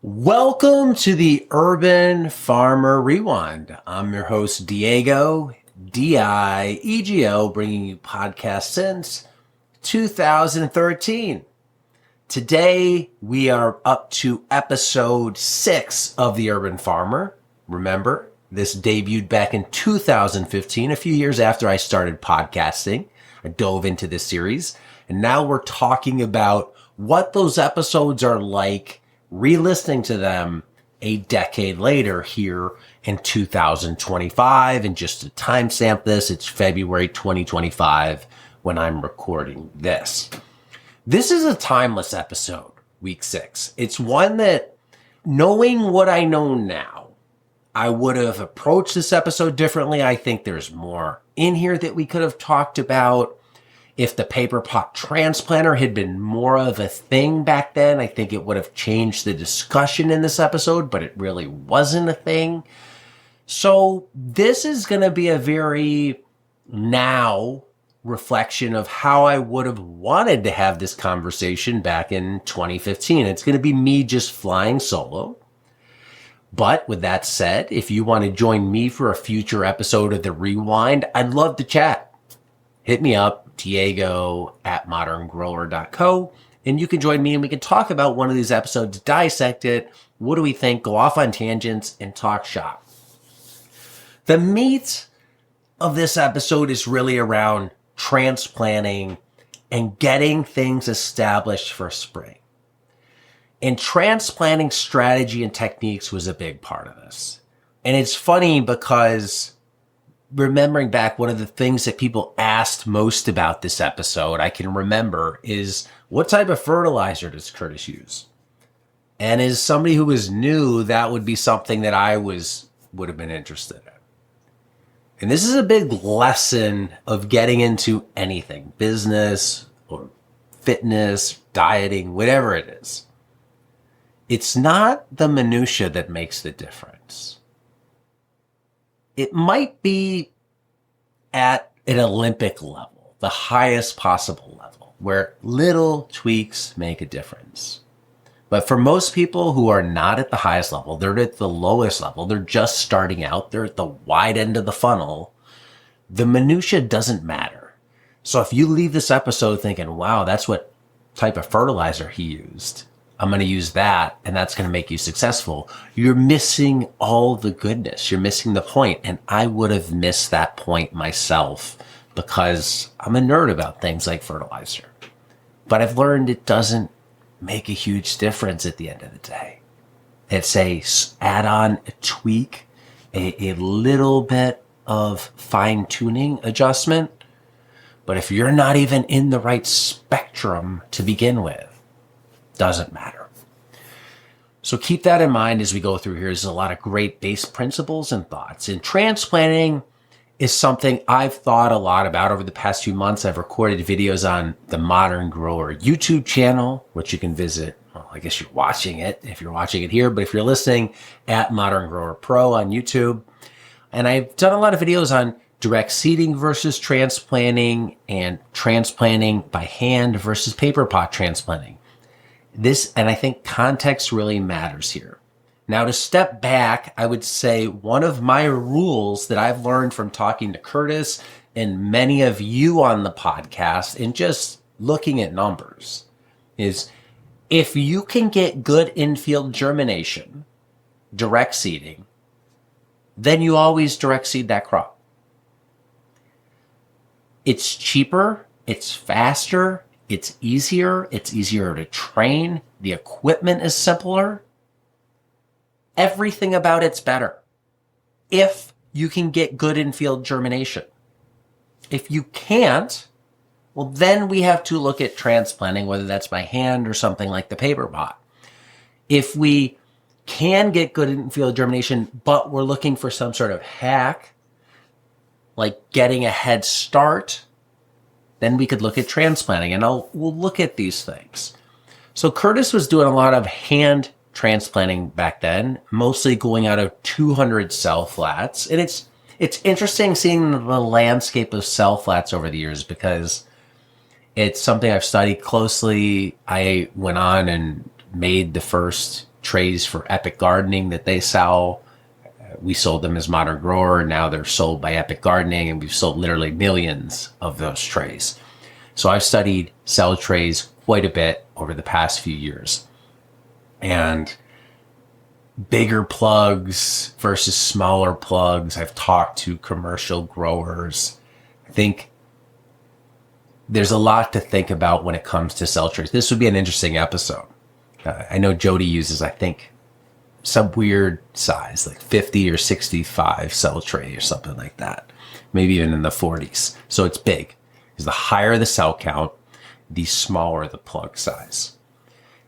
Welcome to the Urban Farmer Rewind. I'm your host, Diego, D-I-E-G-O, bringing you podcasts since 2013. Today, we are up to episode 6 of the Urban Farmer. Remember, this debuted back in 2015, a few years after I started podcasting. I dove into this series, and now we're talking about what those episodes are like re-listening to them a decade later here in 2025. And just to timestamp this, it's February 2025 when I'm recording this. This is a timeless episode, week 6. It's one that, knowing what I know now, I would have approached this episode differently. I think there's more in here that we could have talked about. If the paper pot transplanter had been more of a thing back then, I think it would have changed the discussion in this episode, but it really wasn't a thing. So this is going to be a very now reflection of how I would have wanted to have this conversation back in 2015. It's going to be me just flying solo. But with that said, if you want to join me for a future episode of The Rewind, I'd love to chat. Hit me up. Diego@moderngrower.co, and you can join me and we can talk about one of these episodes, dissect it. What do we think? Go off on tangents and talk shop. The meat of this episode is really around transplanting and getting things established for spring. And transplanting strategy and techniques was a big part of this. And it's funny because remembering back, one of the things that people asked most about this episode, I can remember, is what type of fertilizer does Curtis use? And as somebody who was new, that would be something that I would have been interested in. And this is a big lesson of getting into anything, business or fitness, dieting, whatever it is. It's not the minutia that makes the difference. It might be at an Olympic level, the highest possible level, where little tweaks make a difference. But for most people who are not at the highest level, they're at the lowest level, they're just starting out, they're at the wide end of the funnel, the minutia doesn't matter. So if you leave this episode thinking, wow, that's what type of fertilizer he used, I'm going to use that, and that's going to make you successful, you're missing all the goodness. You're missing the point. And I would have missed that point myself because I'm a nerd about things like fertilizer. But I've learned it doesn't make a huge difference at the end of the day. It's a add-on, a tweak, a little bit of fine-tuning adjustment. But if you're not even in the right spectrum to begin with, doesn't matter. So keep that in mind as we go through here. There's a lot of great base principles and thoughts. And transplanting is something I've thought a lot about over the past few months. I've recorded videos on the Modern Grower YouTube channel, which you can visit. Well, I guess you're watching it if you're watching it here, but if you're listening, at Modern Grower Pro on YouTube. And I've done a lot of videos on direct seeding versus transplanting and transplanting by hand versus paper pot transplanting. And I think context really matters here. Now, to step back, I would say one of my rules that I've learned from talking to Curtis and many of you on the podcast and just looking at numbers is if you can get good infield germination, direct seeding, then you always direct seed that crop. It's cheaper, it's faster, it's easier to train, the equipment is simpler. Everything about it's better if you can get good infield germination. If you can't, well, then we have to look at transplanting, whether that's by hand or something like the paper pot. If we can get good infield germination, but we're looking for some sort of hack, like getting a head start, then we could look at transplanting, and we'll look at these things. So Curtis was doing a lot of hand transplanting back then, mostly going out of 200 cell flats. And it's interesting seeing the landscape of cell flats over the years because it's something I've studied closely. I went on and made the first trays for Epic Gardening that they sell. We sold them as Modern Grower, and now they're sold by Epic Gardening, and we've sold literally millions of those trays. So I've studied cell trays quite a bit over the past few years. And bigger plugs versus smaller plugs. I've talked to commercial growers. I think there's a lot to think about when it comes to cell trays. This would be an interesting episode. I know Jody uses, I think, some weird size, like 50 or 65 cell tray or something like that. Maybe even in the 40s. So it's big. Because the higher the cell count, the smaller the plug size.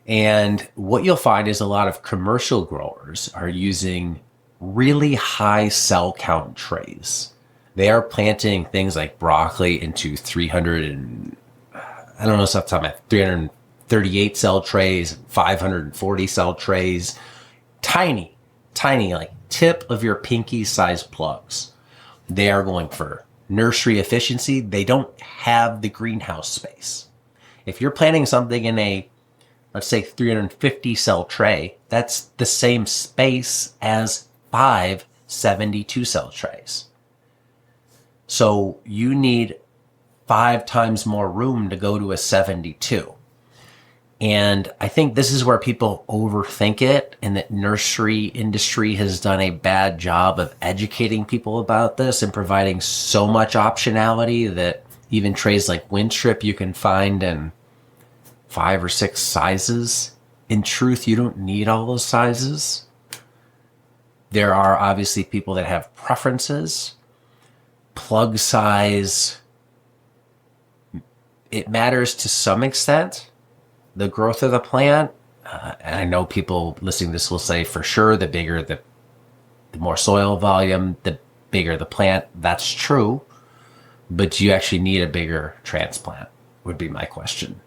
And what you'll find is a lot of commercial growers are using really high cell count trays. They are planting things like broccoli into 338 cell trays, 540 cell trays, tiny, like tip of your pinky sized plugs. They are going for nursery efficiency. They don't have the greenhouse space. If you're planting something in a, let's say, 350 cell tray, that's the same space as 5 72 cell trays. So you need 5 times more room to go to a 72. And I think this is where people overthink it, and that nursery industry has done a bad job of educating people about this and providing so much optionality that even trays like Winstrip you can find in 5 or 6 sizes. In truth, you don't need all those sizes. There are obviously people that have preferences. Plug size, it matters to some extent. The growth of the plant, and I know people listening to this will say for sure the bigger the more soil volume, the bigger the plant. That's true. But do you actually need a bigger transplant would be my question.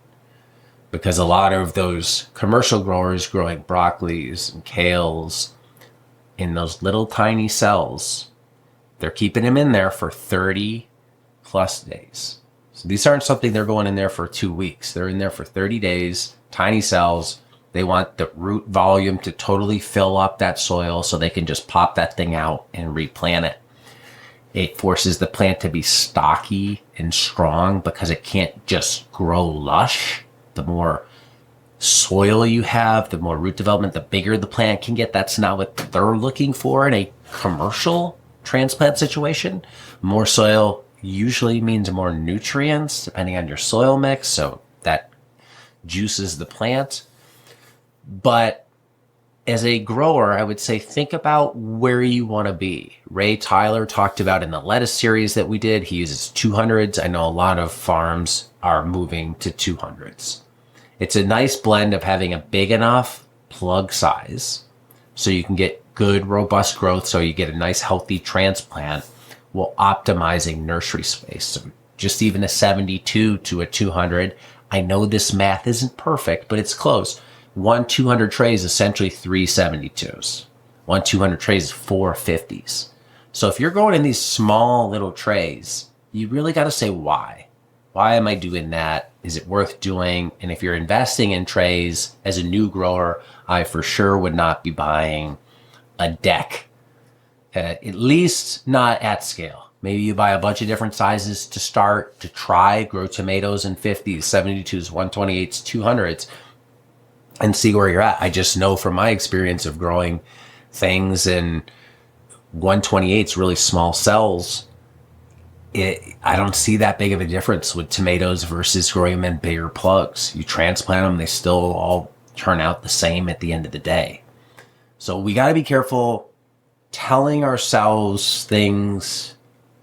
Because a lot of those commercial growers growing broccolis and kales in those little tiny cells, they're keeping them in there for 30 plus days. So these aren't something they're going in there for 2 weeks. They're in there for 30 days, tiny cells. They want the root volume to totally fill up that soil so they can just pop that thing out and replant it. It forces the plant to be stocky and strong because it can't just grow lush. The more soil you have, the more root development, the bigger the plant can get. That's not what they're looking for in a commercial transplant situation. More soil usually means more nutrients depending on your soil mix, so that juices the plant. But as a grower, I would say think about where you want to be. Ray Tyler talked about in the lettuce series that we did, he uses 200s. I know a lot of farms are moving to 200s. It's a nice blend of having a big enough plug size so you can get good, robust growth, so you get a nice, healthy transplant while optimizing nursery space. So just even a 72 to a 200. I know this math isn't perfect, but it's close. One 200 tray is essentially 3 72s. One 200 tray is 4 50s. So if you're going in these small little trays, you really got to say why. Why am I doing that? Is it worth doing? And if you're investing in trays as a new grower, I for sure would not be buying a deck, at least not at scale. Maybe you buy a bunch of different sizes to start, to try, grow tomatoes in 50s, 72s, 128s, 200s, and see where you're at. I just know from my experience of growing things in 128s, really small cells, I don't see that big of a difference with tomatoes versus growing them in bigger plugs. You transplant them, they still all turn out the same at the end of the day. So we got to be careful telling ourselves things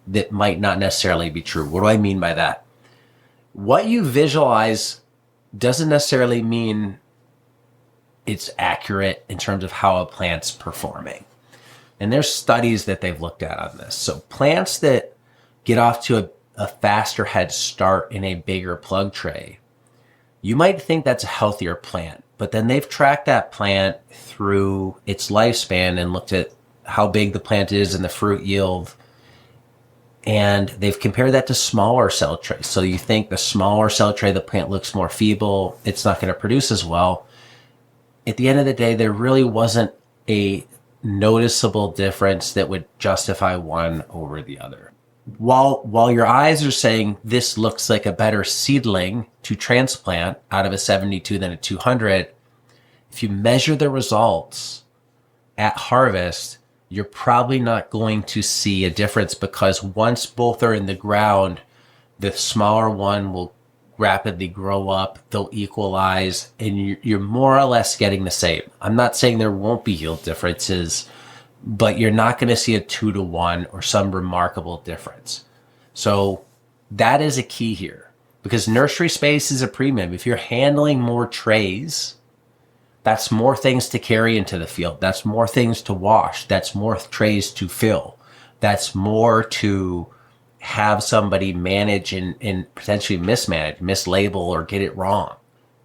that might not necessarily be true. What do I mean by that? What you visualize doesn't necessarily mean it's accurate in terms of how a plant's performing. And there's studies that they've looked at on this. So plants that get off to a faster head start in a bigger plug tray, you might think that's a healthier plant, but then they've tracked that plant through its lifespan and looked at how big the plant is and the fruit yield. And they've compared that to smaller cell trays. So you think the smaller cell tray, the plant looks more feeble, it's not going to produce as well. at the end of the day, there really wasn't a noticeable difference that would justify one over the other. While your eyes are saying this looks like a better seedling to transplant out of a 72 than a 200, if you measure the results at harvest, you're probably not going to see a difference, because once both are in the ground, the smaller one will rapidly grow up, they'll equalize, and you're more or less getting the same. I'm not saying there won't be yield differences, but you're not going to see a 2-to-1 or some remarkable difference. So that is a key here, because nursery space is a premium. If you're handling more trays, that's more things to carry into the field. That's more things to wash. That's more trays to fill. That's more to have somebody manage and potentially mismanage, mislabel, or get it wrong.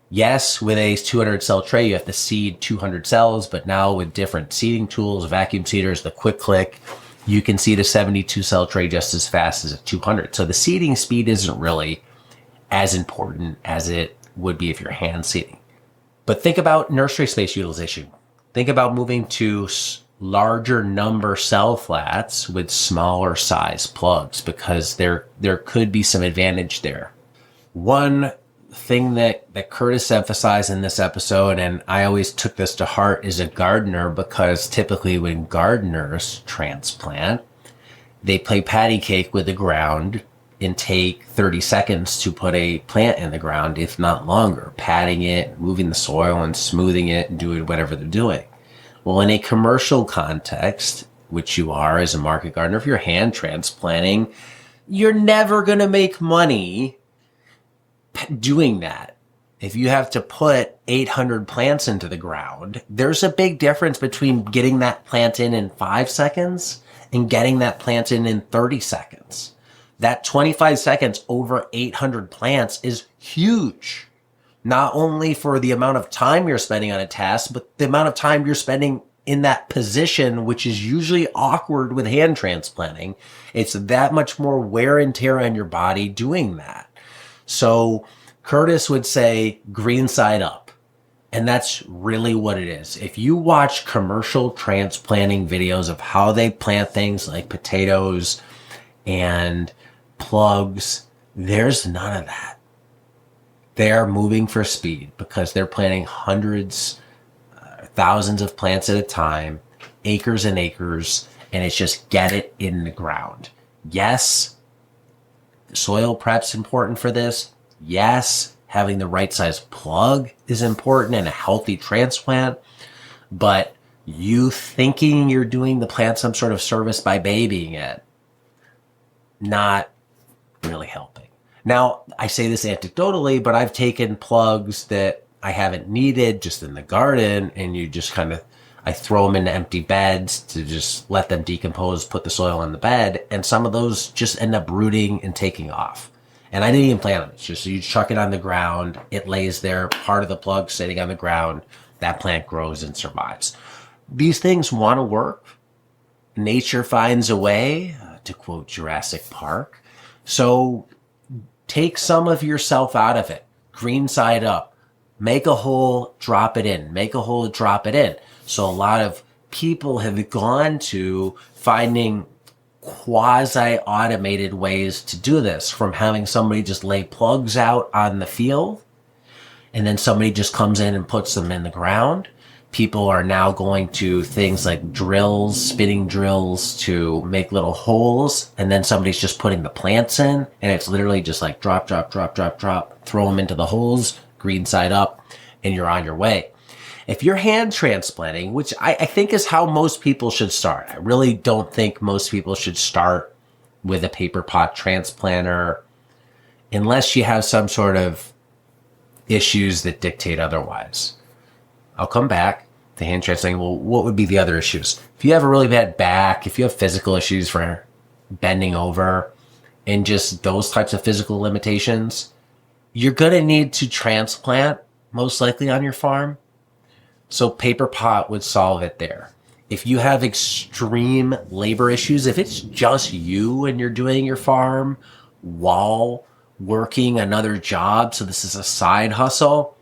Yes, with a 200 cell tray, you have to seed 200 cells, but now with different seeding tools, vacuum seeders, the quick click, you can seed a 72 cell tray just as fast as a 200. So the seeding speed isn't really as important as it would be if you're hand seeding. But think about nursery space utilization. Think about moving to larger number cell flats with smaller size plugs, because there could be some advantage there. One thing that Curtis emphasized in this episode, and I always took this to heart as a gardener, because typically when gardeners transplant, they play patty cake with the ground and take 30 seconds to put a plant in the ground, if not longer, patting it, moving the soil and smoothing it and doing whatever they're doing. Well, in a commercial context, which you are as a market gardener, if you're hand transplanting, you're never going to make money doing that. If you have to put 800 plants into the ground, there's a big difference between getting that plant in 5 seconds and getting that plant in 30 seconds. That 25 seconds over 800 plants is huge. Not only for the amount of time you're spending on a task, but the amount of time you're spending in that position, which is usually awkward with hand transplanting. It's that much more wear and tear on your body doing that. So Curtis would say green side up. And that's really what it is. If you watch commercial transplanting videos of how they plant things like potatoes and plugs, there's none of that. They are moving for speed because they're planting hundreds, thousands of plants at a time, acres and acres, and it's just get it in the ground. Yes, soil prep's important for this. Yes, having the right size plug is important and a healthy transplant, but you thinking you're doing the plant some sort of service by babying it, not really helping. Now, I say this anecdotally, but I've taken plugs that I haven't needed just in the garden, and you just I throw them into empty beds to just let them decompose, put the soil in the bed, and some of those just end up rooting and taking off. And I didn't even plant them. It's just you chuck it on the ground, it lays there, part of the plug sitting on the ground, that plant grows and survives. These things want to work. Nature finds a way, to quote Jurassic Park. So take some of yourself out of it. Green side up. Make a hole, drop it in. Make a hole, drop it in. So a lot of people have gone to finding quasi-automated ways to do this, from having somebody just lay plugs out on the field, and then somebody just comes in and puts them in the ground. People are now going to things like drills, spinning drills to make little holes, and then somebody's just putting the plants in, and it's literally just like drop, drop, drop, drop, drop, throw them into the holes, green side up, and you're on your way. If you're hand transplanting, which I think is how most people should start, I really don't think most people should start with a paper pot transplanter unless you have some sort of issues that dictate otherwise. I'll come back to hand transplanting. Well, what would be the other issues? If you have a really bad back, if you have physical issues for bending over, and just those types of physical limitations, you're going to need to transplant most likely on your farm. So paper pot would solve it there. If you have extreme labor issues, if it's just you and you're doing your farm while working another job, so this is a side hustle,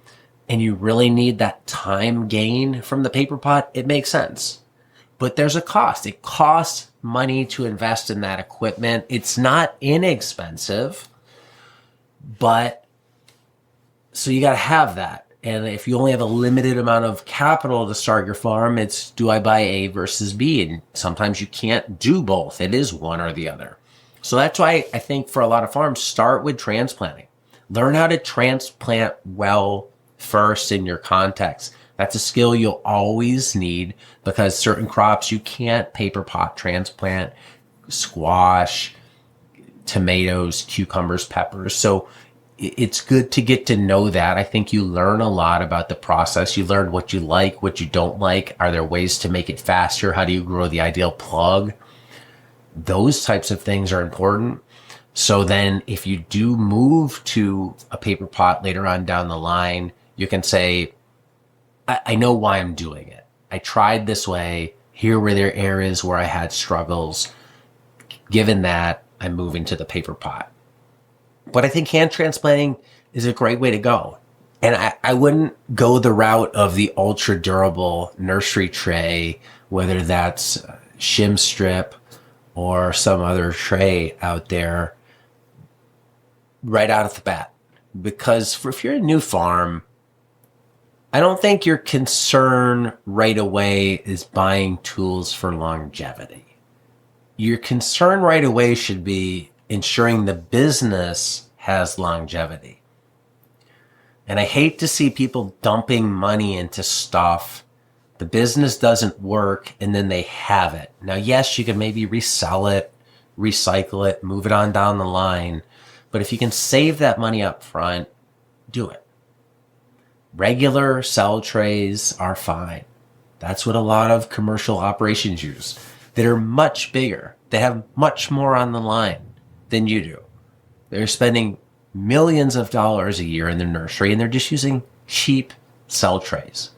and you really need that time gain from the paper pot, it makes sense. But there's a cost. It costs money to invest in that equipment. It's not inexpensive, but so you got to have that. And if you only have a limited amount of capital to start your farm, it's do I buy A versus B? And sometimes you can't do both. It is one or the other. So that's why I think for a lot of farms, start with transplanting. Learn how to transplant well first in your context. That's a skill you'll always need because certain crops you can't paper pot transplant, squash, tomatoes, cucumbers, peppers. So it's good to get to know that. I think you learn a lot about the process. You learn what you like, what you don't like. Are there ways to make it faster? How do you grow the ideal plug? Those types of things are important. So then if you do move to a paper pot later on down the line, you can say, I know why I'm doing it. I tried this way. Here were there areas where I had struggles. Given that, I'm moving to the paper pot. But I think hand transplanting is a great way to go. And I wouldn't go the route of the ultra durable nursery tray, whether that's shim strip or some other tray out there right out of the bat. Because if you're a new farm, I don't think your concern right away is buying tools for longevity. Your concern right away should be ensuring the business has longevity. And I hate to see people dumping money into stuff. The business doesn't work and then they have it. Now, yes, you can maybe resell it, recycle it, move it on down the line. But if you can save that money up front, do it. Regular cell trays are fine. That's what a lot of commercial operations use that are much bigger. They have much more on the line than you do. They're spending millions of dollars a year in their nursery and they're just using cheap cell trays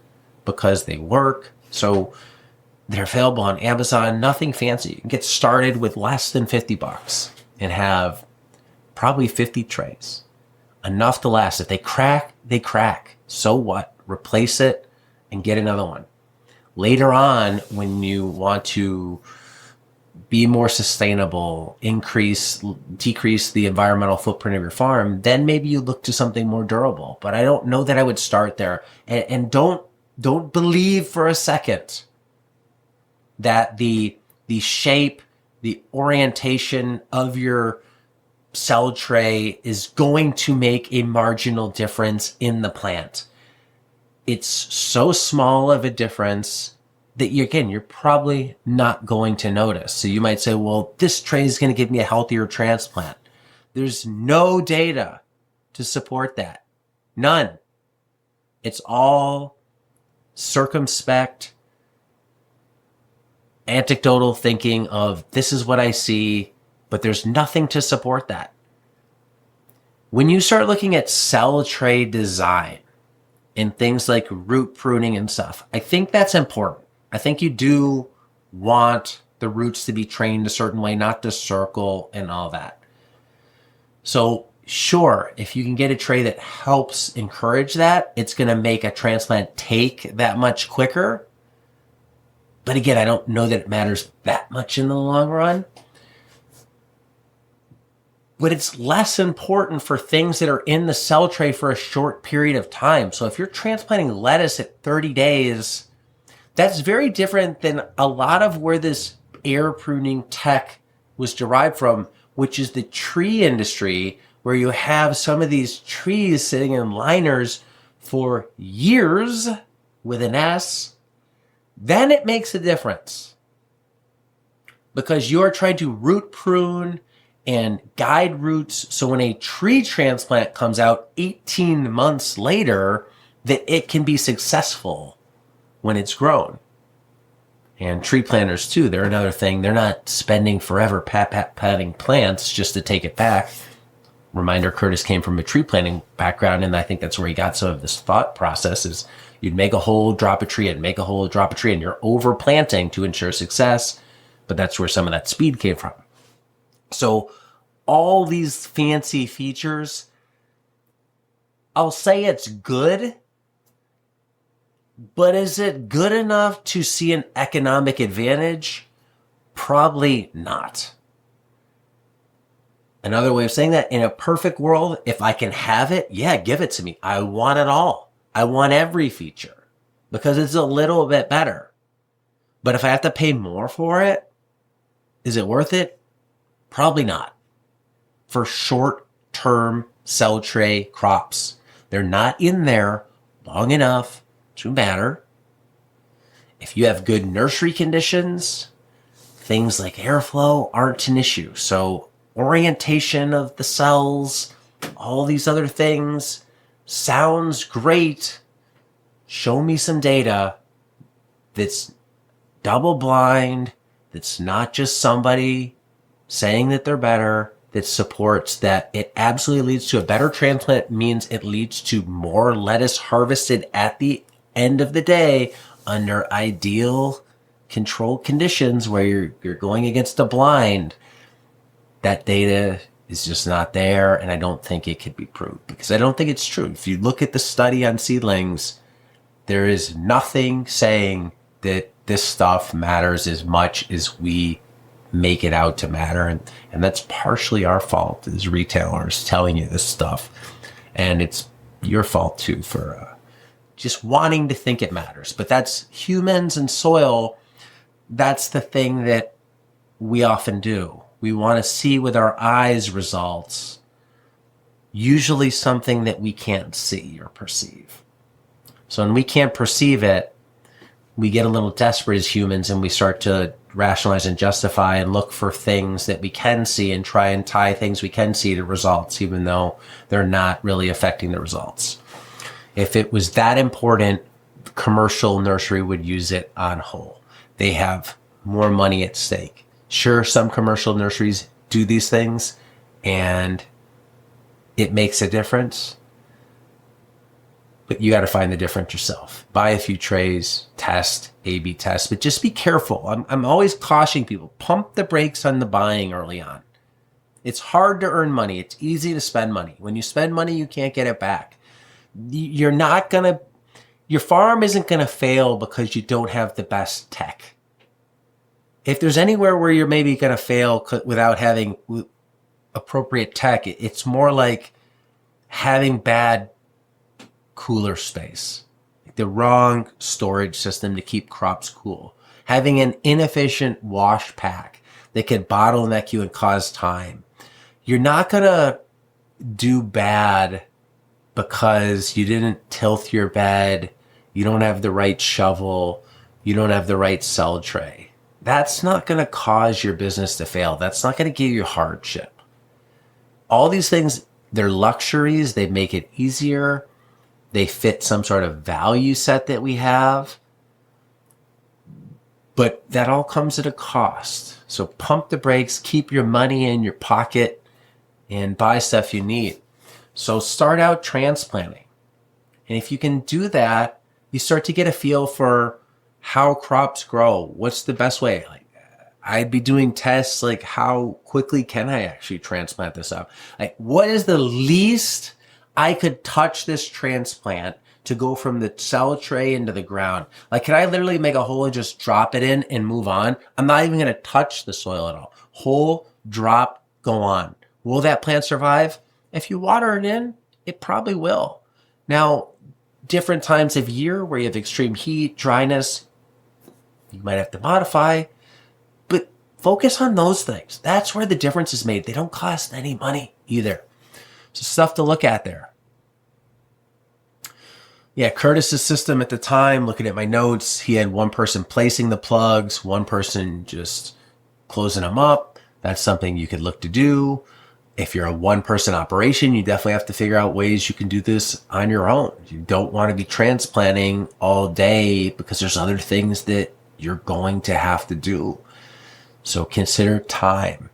because they work. So they're available on Amazon, nothing fancy. You can get started with less than $50 and have probably 50 trays. Enough to last. If they crack, they crack. So what? Replace it and get another one. Later on, when you want to be more sustainable, decrease the environmental footprint of your farm, then maybe you look to something more durable. But I don't know that I would start there. And don't believe for a second that the shape, the orientation of your cell tray is going to make a marginal difference in the plant. It's so small of a difference that you're probably not going to notice. So you might say, well, this tray is going to give me a healthier transplant. There's no data to support that. None. It's all circumspect, anecdotal thinking of this is what I see, but there's nothing to support that. When you start looking at cell tray design and things like root pruning and stuff, I think that's important. I think you do want the roots to be trained a certain way, not to circle and all that. So sure, if you can get a tray that helps encourage that, it's going to make a transplant take that much quicker. But again, I don't know that it matters that much in the long run. But it's less important for things that are in the cell tray for a short period of time. So if you're transplanting lettuce at 30 days, that's very different than a lot of where this air pruning tech was derived from, which is the tree industry, where you have some of these trees sitting in liners for years with an S. Then it makes a difference because you're trying to root prune and guide roots so when a tree transplant comes out 18 months later, that it can be successful when it's grown. And tree planters too, they're another thing. They're not spending forever patting plants just to take it back. Reminder, Curtis came from a tree planting background, and I think that's where he got some of this thought process is you'd make a hole, drop a tree, and make a hole, drop a tree, and you're over planting to ensure success. But that's where some of that speed came from. So all these fancy features, I'll say it's good, But is it good enough to see an economic advantage? Probably not. Another way of saying that, in a perfect world, if I can have it, yeah, give it to me. I want it all. I want every feature because it's a little bit better. But if I have to pay more for it, is it worth it? Probably not. For short-term cell tray crops, they're not in there long enough to matter. If you have good nursery conditions, things like airflow aren't an issue. So orientation of the cells, all these other things, sounds great. Show me some data that's double blind, that's not just somebody saying that they're better, that supports that it absolutely leads to a better transplant, means it leads to more lettuce harvested at the end of the day under ideal controlled conditions where you're going against a blind. That data is just not there, and I don't think it could be proved because I don't think it's true. If you look at the study on seedlings, there is nothing saying that this stuff matters as much as we make it out to matter. And that's partially our fault as retailers telling you this stuff. And it's your fault too for just wanting to think it matters. But that's humans and soil. That's the thing that we often do. We want to see with our eyes results, usually something that we can't see or perceive. So when we can't perceive it, we get a little desperate as humans and we start to rationalize and justify and look for things that we can see and try and tie things we can see to results, even though they're not really affecting the results. If it was that important, commercial nursery would use it on whole. They have more money at stake. Sure, some commercial nurseries do these things and it makes a difference, but you got to find the difference yourself. Buy a few trays, test, A/B test, but just be careful. I'm always cautioning people, pump the brakes on the buying early on. It's hard to earn money. It's easy to spend money. When you spend money, you can't get it back. Your farm isn't going to fail because you don't have the best tech. If there's anywhere where you're maybe going to fail without having appropriate tech, it's more like having bad cooler space, like the wrong storage system to keep crops cool, having an inefficient wash pack that could bottleneck you and cause time. You're not going to do bad because you didn't tilt your bed, you don't have the right shovel, you don't have the right cell tray. That's not going to cause your business to fail. That's not going to give you hardship. All these things, they're luxuries. They make it easier. They fit some sort of value set that we have. But that all comes at a cost. So pump the brakes, keep your money in your pocket, and buy stuff you need. So start out transplanting. And if you can do that, you start to get a feel for how crops grow. What's the best way? Like, I'd be doing tests like how quickly can I actually transplant this up? Like, what is the least I could touch this transplant to go from the cell tray into the ground? Like, can I literally make a hole and just drop it in and move on? I'm not even going to touch the soil at all. Hole, drop, go on. Will that plant survive? If you water it in, it probably will. Now, different times of year where you have extreme heat, dryness, you might have to modify, but focus on those things. That's where the difference is made. They don't cost any money either. So stuff to look at there. Yeah, Curtis's system at the time, looking at my notes, he had one person placing the plugs, one person just closing them up. That's something you could look to do. If you're a one-person operation, you definitely have to figure out ways you can do this on your own. You don't want to be transplanting all day because there's other things that you're going to have to do. So consider time.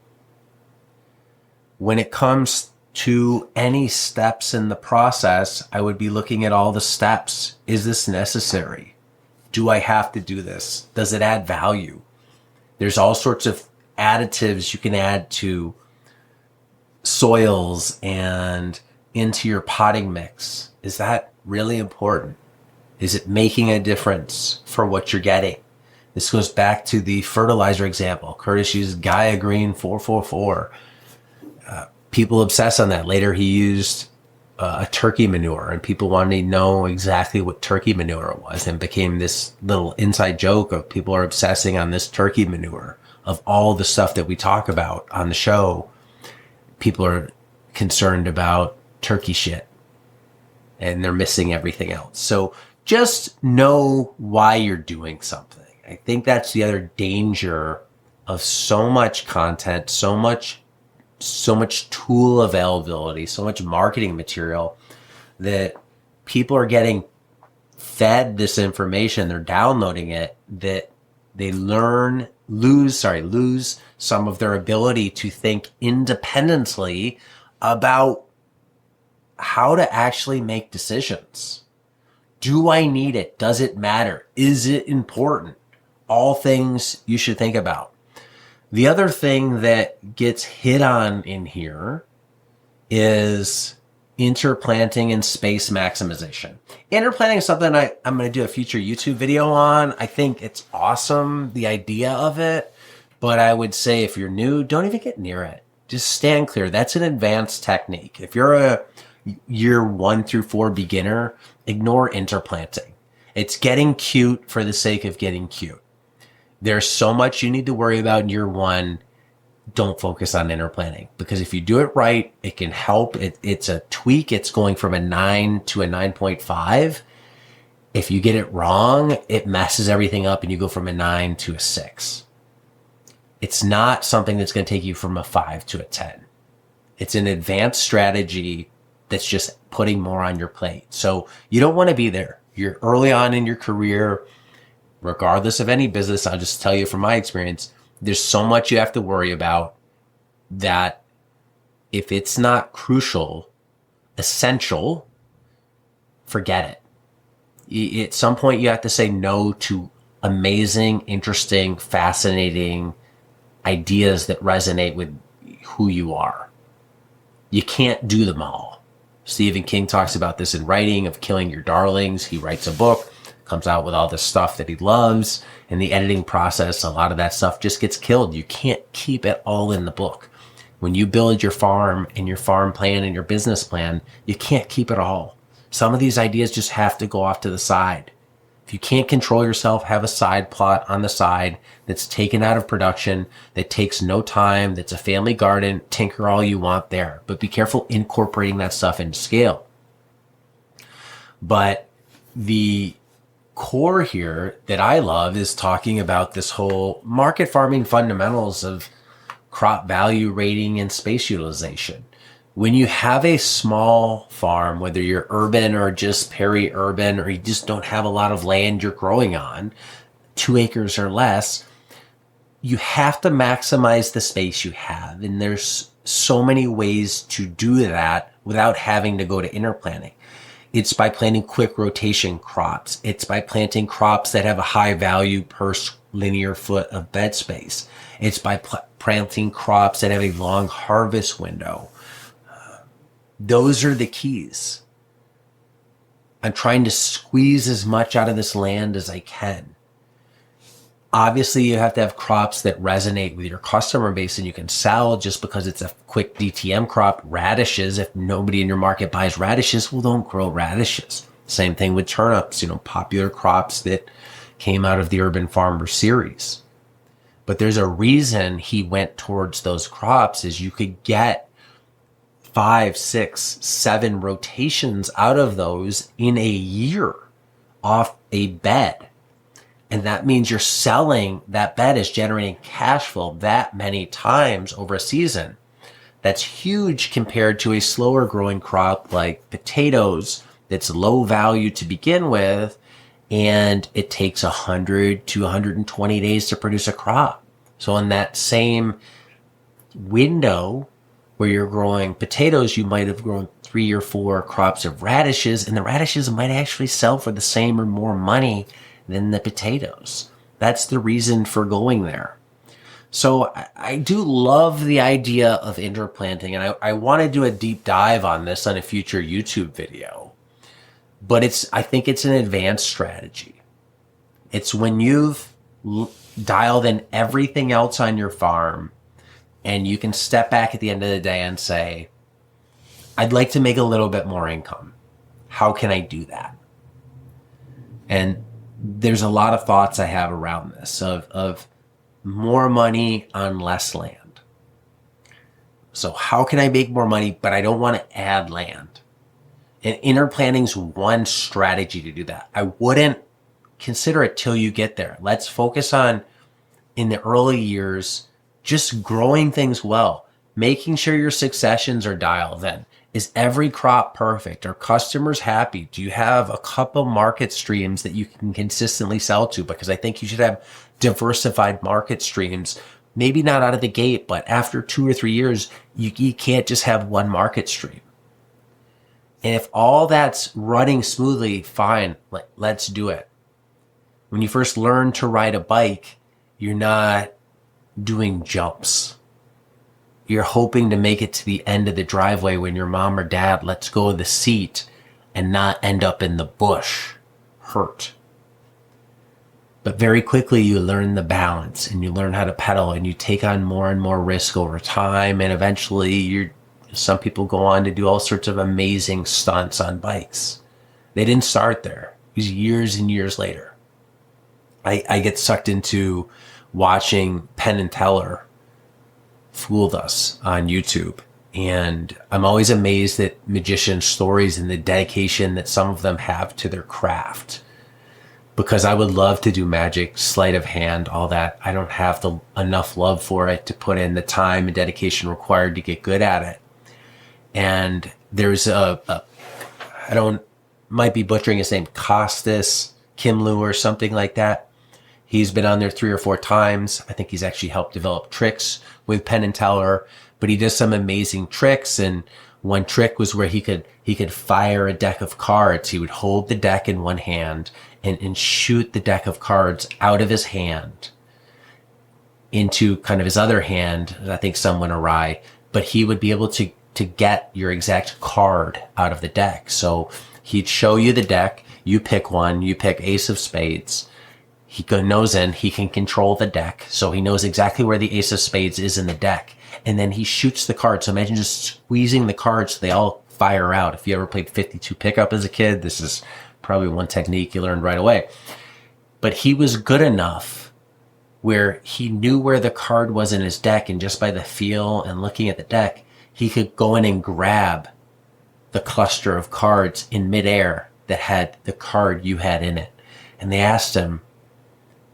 When it comes to any steps in the process, I would be looking at all the steps. Is this necessary? Do I have to do this? Does it add value? There's all sorts of additives you can add to soils and into your potting mix. Is that really important? Is it making a difference for what you're getting? This goes back to the fertilizer example. Curtis used Gaia Green 444. People obsess on that. Later, he used a turkey manure, and people wanted to know exactly what turkey manure was, and became this little inside joke of people are obsessing on this turkey manure. Of all the stuff that we talk about on the show, people are concerned about turkey shit, and they're missing everything else. So just know why you're doing something. I think that's the other danger of so much content, so much tool availability, so much marketing material, that people are getting fed this information, they're downloading it, that they lose some of their ability to think independently about how to actually make decisions. Do I need it? Does it matter? Is it important? All things you should think about. The other thing that gets hit on in here is interplanting and space maximization. Interplanting is something I'm going to do a future YouTube video on. I think it's awesome, the idea of it. But I would say if you're new, don't even get near it. Just stand clear. That's an advanced technique. If you're a year 1 through 4 beginner, ignore interplanting. It's getting cute for the sake of getting cute. There's so much you need to worry about in year 1. Don't focus on interplanting, because if you do it right, it can help. It's a tweak. It's going from a 9 to a 9.5. If you get it wrong, it messes everything up and you go from a 9 to a 6. It's not something that's going to take you from a 5 to a 10. It's an advanced strategy that's just putting more on your plate. So you don't want to be there. You're early on in your career, regardless of any business. I'll just tell you from my experience, there's so much you have to worry about that if it's not essential, forget it. At some point, you have to say no to amazing, interesting, fascinating ideas that resonate with who you are. You can't do them all. Stephen King talks about this in writing, of killing your darlings. He writes a book, comes out with all this stuff that he loves. In the editing process, a lot of that stuff just gets killed. You can't keep it all in the book. When you build your farm and your farm plan and your business plan, you can't keep it all. Some of these ideas just have to go off to the side. If you can't control yourself, have a side plot on the side that's taken out of production, that takes no time, that's a family garden, tinker all you want there. But be careful incorporating that stuff into scale. But the core here that I love is talking about this whole market farming fundamentals of crop value rating and space utilization. When you have a small farm, whether you're urban or just peri-urban, or you just don't have a lot of land you're growing on, 2 acres or less, you have to maximize the space you have. And there's so many ways to do that without having to go to interplanting. It's by planting quick rotation crops. It's by planting crops that have a high value per linear foot of bed space. It's by planting crops that have a long harvest window. Those are the keys. I'm trying to squeeze as much out of this land as I can. Obviously, you have to have crops that resonate with your customer base and you can sell. Just because it's a quick DTM crop, radishes, if nobody in your market buys radishes, well, don't grow radishes. Same thing with turnips, popular crops that came out of the Urban Farmer series. But there's a reason he went towards those crops, is you could get 5, 6, 7 rotations out of those in a year off a bed. And that means you're selling, that bed is generating cash flow that many times over a season. That's huge compared to a slower growing crop like potatoes that's low value to begin with, and it takes 100 to 120 days to produce a crop. So in that same window where you're growing potatoes, you might have grown 3 or 4 crops of radishes, and the radishes might actually sell for the same or more money than the potatoes. That's the reason for going there. So I do love the idea of interplanting, and I want to do a deep dive on this on a future YouTube video. But I think it's an advanced strategy. It's when you've dialed in everything else on your farm and you can step back at the end of the day and say, I'd like to make a little bit more income. How can I do that? And there's a lot of thoughts I have around this of more money on less land. So how can I make more money, but I don't want to add land? And interplanting's one strategy to do that. I wouldn't consider it till you get there. Let's focus on, in the early years, just growing things well, making sure your successions are dialed in. Is every crop perfect? Are customers happy? Do you have a couple market streams that you can consistently sell to? Because I think you should have diversified market streams. Maybe not out of the gate, but after 2 or 3 years, you can't just have one market stream. And if all that's running smoothly, fine, let's do it. When you first learn to ride a bike, you're not doing jumps. You're hoping to make it to the end of the driveway when your mom or dad lets go of the seat and not end up in the bush, hurt. But very quickly you learn the balance and you learn how to pedal and you take on more and more risk over time. And eventually some people go on to do all sorts of amazing stunts on bikes. They didn't start there. It was years and years later. I get sucked into watching Penn and Teller fooled us on YouTube. And I'm always amazed at magician stories and the dedication that some of them have to their craft. Because I would love to do magic, sleight of hand, all that. I don't have enough love for it to put in the time and dedication required to get good at it. And there's might be butchering his name, Costas Kimlu or something like that. He's been on there 3 or 4 times. I think he's actually helped develop tricks with Penn and Teller, but he does some amazing tricks. And one trick was where he could fire a deck of cards. He would hold the deck in one hand and shoot the deck of cards out of his hand into kind of his other hand. I think some went awry, but he would be able to get your exact card out of the deck. So he'd show you the deck. You pick one. You pick Ace of Spades. He knows he can control the deck. So he knows exactly where the Ace of Spades is in the deck. And then he shoots the cards. So imagine just squeezing the cards so they all fire out. If you ever played 52 pickup as a kid, this is probably one technique you learned right away. But he was good enough where he knew where the card was in his deck. And just by the feel and looking at the deck, he could go in and grab the cluster of cards in midair that had the card you had in it. And they asked him,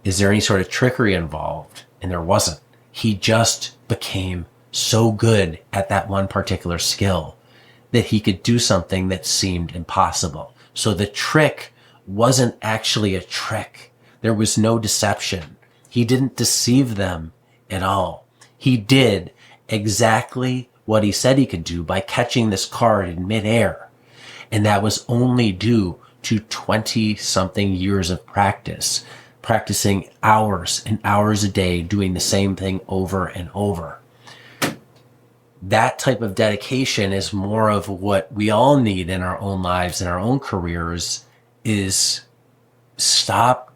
is there any sort of trickery involved? And there wasn't. He just became so good at that one particular skill that he could do something that seemed impossible. So the trick wasn't actually a trick. There was no deception. He didn't deceive them at all. He did exactly what he said he could do by catching this card in midair. And that was only due to 20-something years of practice. Practicing hours and hours a day, doing the same thing over and over. That type of dedication is more of what we all need in our own lives, in our own careers, is stop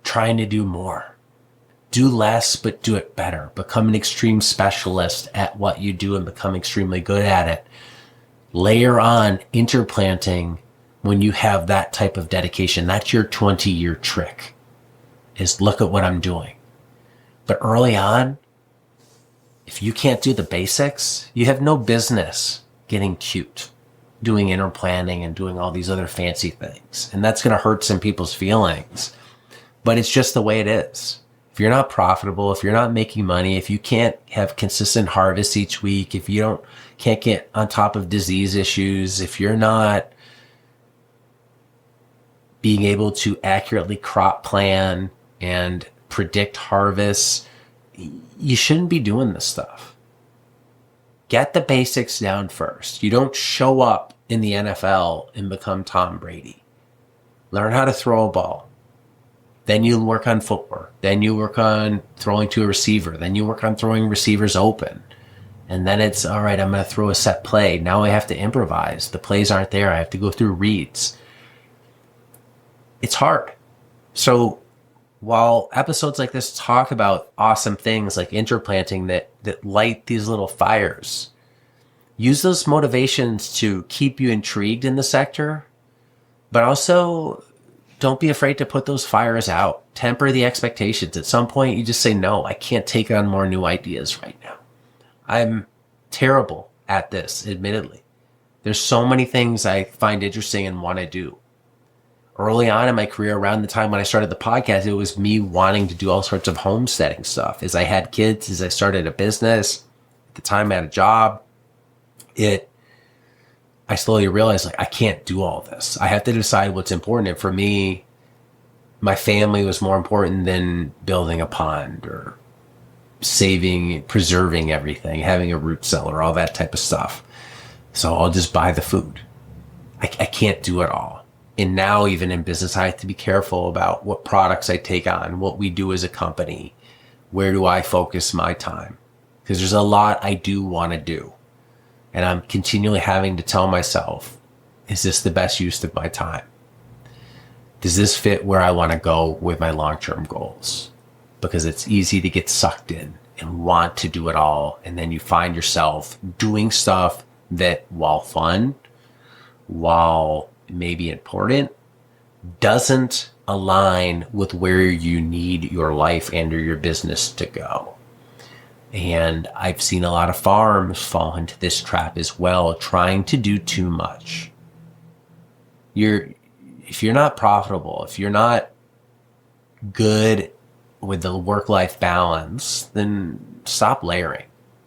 trying to do more. Do less, but do it better. Become an extreme specialist at what you do and become extremely good at it. Layer on interplanting when you have that type of dedication. That's your 20-year trick. Is look at what I'm doing. But early on, if you can't do the basics, you have no business getting cute, doing interplanting and doing all these other fancy things. And that's going to hurt some people's feelings. But it's just the way it is. If you're not profitable, if you're not making money, if you can't have consistent harvests each week, if you can't get on top of disease issues, if you're not being able to accurately crop plan and predict harvests, you shouldn't be doing this stuff. Get the basics down first. You don't show up in the NFL and become Tom Brady. Learn how to throw a ball. Then you work on footwork. Then you work on throwing to a receiver. Then you work on throwing receivers open. And then it's, all right, I'm going to throw a set play. Now I have to improvise. The plays aren't there. I have to go through reads. it's hard. So while episodes like this talk about awesome things like interplanting that light these little fires, use those motivations to keep you intrigued in the sector, but also don't be afraid to put those fires out. Temper the expectations. At some point, you just say, no, I can't take on more new ideas right now. I'm terrible at this, admittedly. There's so many things I find interesting and want to do. Early on in my career, around the time when I started the podcast, it was me wanting to do all sorts of homesteading stuff. As I had kids, as I started a business, at the time I had a job, I slowly realized, like, I can't do all this. I have to decide what's important. And for me, my family was more important than building a pond or saving, preserving everything, having a root cellar, all that type of stuff. So I'll just buy the food. I can't do it all. And now even in business, I have to be careful about what products I take on, what we do as a company. Where do I focus my time? Because there's a lot I do want to do. And I'm continually having to tell myself, is this the best use of my time? Does this fit where I want to go with my long-term goals? Because it's easy to get sucked in and want to do it all. And then you find yourself doing stuff that, while fun, while maybe important, doesn't align with where you need your life and or your business to go. And I've seen a lot of farms fall into this trap as well, trying to do too much. If you're not profitable, if you're not good with the work-life balance, then stop layering.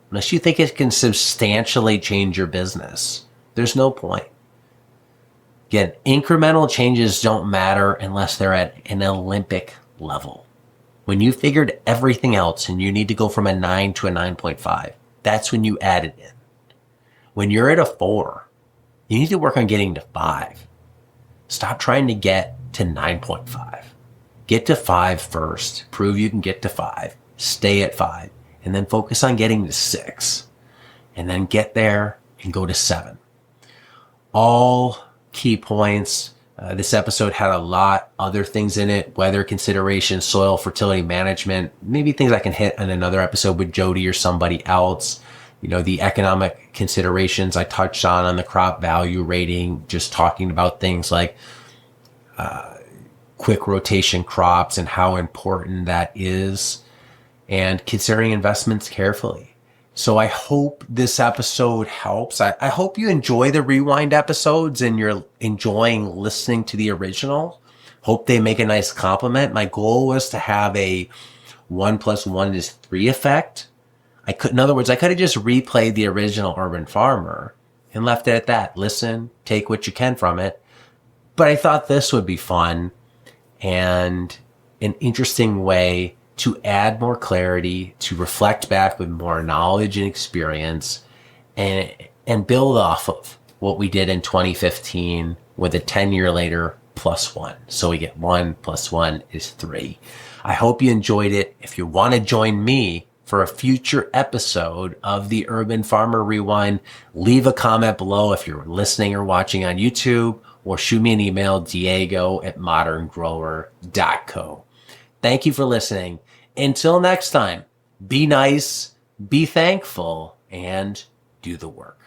Unless you think it can substantially change your business, there's no point. Again, incremental changes don't matter unless they're at an Olympic level. When you figured everything else and you need to go from a 9 to a 9.5, that's when you add it in. When you're at a 4, you need to work on getting to 5. Stop trying to get to 9.5. Get to 5 first. Prove you can get to 5. Stay at 5. And then focus on getting to 6. And then get there and go to 7. All key points. This episode had a lot other things in it, weather considerations, soil fertility management, maybe things I can hit in another episode with Jody or somebody else. You know, the economic considerations I touched on the crop value rating, just talking about things like quick rotation crops and how important that is, and considering investments carefully. So I hope this episode helps. I hope you enjoy the Rewind episodes and you're enjoying listening to the original. Hope they make a nice compliment. My goal was to have a 1 + 1 is 3 effect. In other words, I could have just replayed the original Urban Farmer and left it at that. Listen, take what you can from it. But I thought this would be fun and an interesting way to add more clarity, to reflect back with more knowledge and experience, and build off of what we did in 2015 with a 10-year later +1. So we get 1 + 1 is 3. I hope you enjoyed it. If you want to join me for a future episode of the Urban Farmer Rewind, leave a comment below if you're listening or watching on YouTube, or shoot me an email, diego@moderngrower.co. Thank you for listening. Until next time, be nice, be thankful, and do the work.